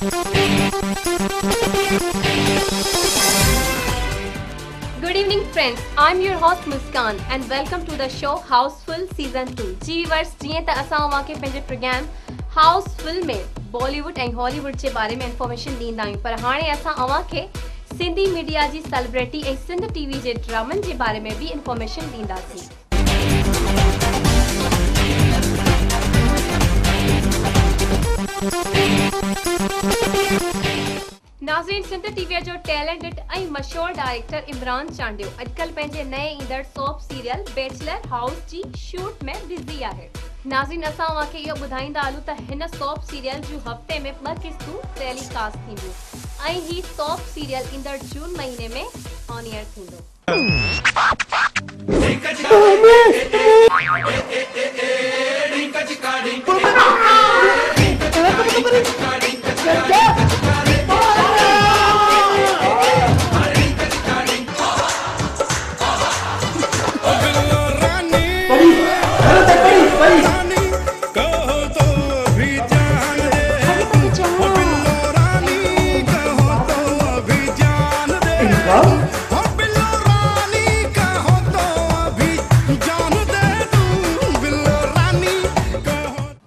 Good evening friends, I'm your host Muskan and welcome to the show Houseful Season 2. Ji verse जीअं त असां वाके पंहिंजे programme Housefull में बॉलीवुड ऐं हॉलीवुड जे बारे में इंफॉर्मेशन ॾींदा आहियूं, पर हाणे असां अवांखे सिंधी मीडिया जी सेलिब्रिटी ऐं सिंध टीवी जे ड्रामनि जे बारे में भी इंफॉर्मेशन ॾींदासीं। नाज़रीन, सिंध टीवी जो टैलेंटेड ऐं मशहूर डायरेक्टर इमरान चांडियो अॼुकल्ह पंहिंजे नए ईंदड़ सोप सीरियल बैचलर हाउस जी शूट में बिज़ी आहे। नाज़रीन, असां वाके इहो ॿुधाईंदा हलूं त हिन सोप सीरियल जूं हफ़्ते में 2 क़िस्तूं टेलीकास्ट थींदियूं ऐं ही सोप सीरियल ईंदड़ जून महीने में ऑन एयर थींदो।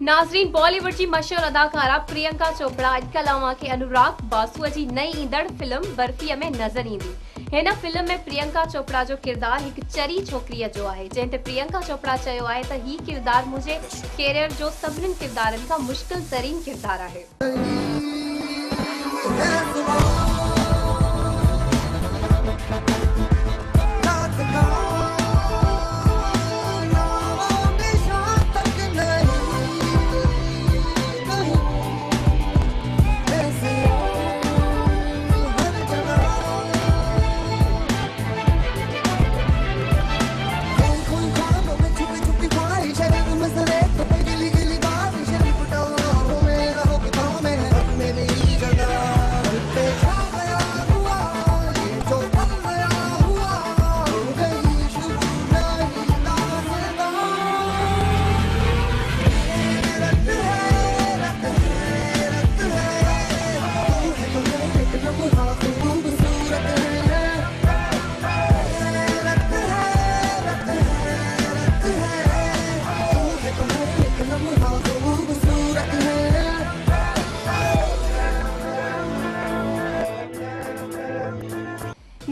नाज़रीन, बॉलीवुड की मशहूर अदाकारा प्रियंका चोपड़ा अॼुकल्ह अवांखे अनुराग बासुअ जी नई ईंदड़ फिल्म बर्फीअ में नज़र ईंदी। हिन फिल्म में प्रियंका चोपड़ा जो किरदार हिकु चरी छोकिरीअ जो आहे, जंहिं ते प्रियंका चोपड़ा चयो आहे त ही किरदार मुंहिंजे कैरियर जो सभिनीनि किरदारनि खां मुश्किल तरीन किरदार आहे।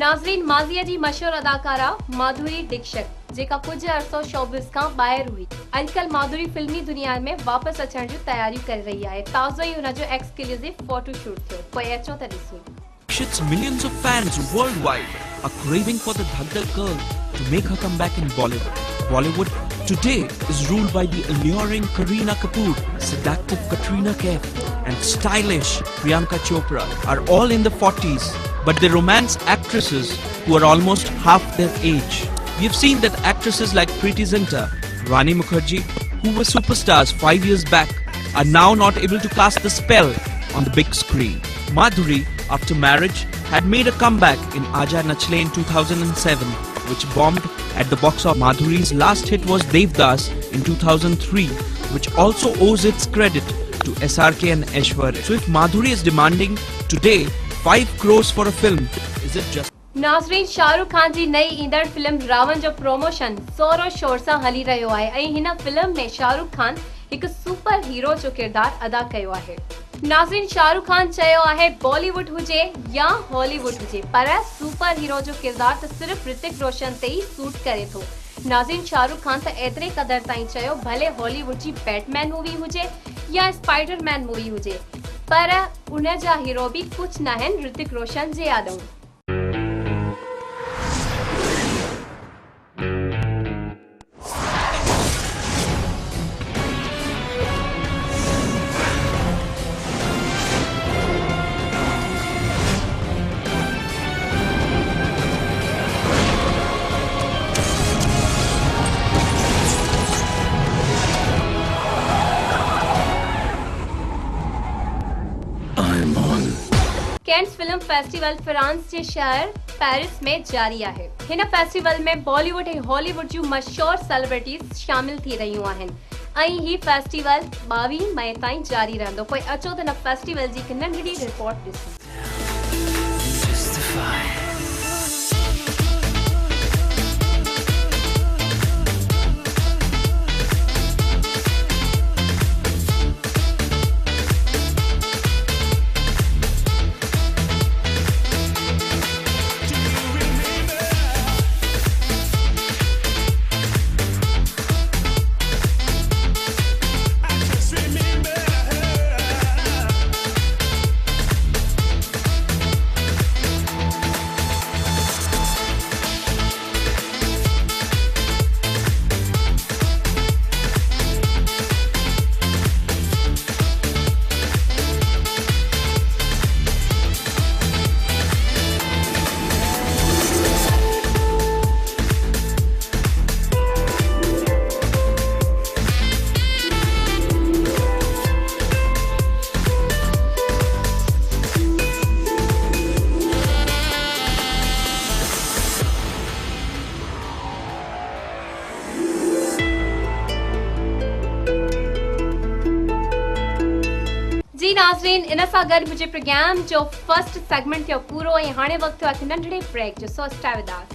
नाज़रीन, माज़ीअ जी मशहूर अदाकारा माधुरी दीक्षित जेका कुछ अरसो शोबिज़ खां ॿाहिरि हुई, अॼुकल्ह माधुरी फिल्मी दुनिया में वापस अचण जूं तयारियूं करे रही आहे। ताज़ो ही हुन जो एक्सक्लूसिव फोटो शूट थियो, पोइ अचो त ॾिसूं। Dixit's millions of fans worldwide are craving for the Dhak Dhak girl to make her comeback in Bollywood. Bollywood today is ruled by the alluring Kareena Kapoor, seductive Katrina Kaif, and stylish Priyanka Chopra are all in the 40s, but they romance actresses who are almost half their age. We've seen that actresses like Preeti Zinta, Rani Mukherjee, who were superstars 5 years back, are now not able to cast the spell on the big screen. Madhuri, after marriage, had made a comeback in Aaja Nachle in 2007, which bombed at the box office. Madhuri's last hit was Devdas in 2003, which also owes its credit to SRK and Aishwarya. So if Madhuri is demanding today 5 crores for a film, is it just? नाज़रीन, शाहरुख खान जी नई ईंदड़ film Ravan जो promotion ज़ोरो शोर सां हली रहियो आहे ऐं हिन फिल्म में शाहरुख खान हिकु सुपर हीरो जो किरदार अदा कयो आहे। नाज़रीन, शाहरुख खान चयो आहे बॉलीवुड हुजे या हॉलीवुड हुजे, पर सुपर हीरो जो किरदार त सिर्फ़ ऋतिक रोशन ते ही सूट करे थो। नाज़रीन, शाहरुख खान त एतिरे क़दर ताईं चयो भले हॉलीवुड जी बैटमैन मूवी हुजे या स्पाइडरमैन मूवी हुजे, पर उन जा हीरो भी कुछ न आहिनि ऋतिक रोशन जे आॾऊं। कैंस फिल्म फेस्टिवल फ्रांस के शहर पेरिस में जारी है। हिन फेस्टिवल में बॉलीवुड और हॉलीवुड जो मशहूर सेलिब्रिटीज शामिल थी रहियूं आहिनि। ऐं ही फेस्टिवल 22 मई ताईं जारी रहंदो। पोइ अचो त हिन फेस्टिवल जी हिकु नंढड़ी रिपोर्ट ॾिसूं। जी नाज़रीन, इन सां गॾु मुंहिंजे प्रोग्राम जो फर्स्ट सेगमेंट थियो पूरो ऐं हाणे वक़्तु आहे हिकु नंढड़े ब्रेक जो। So stay with us.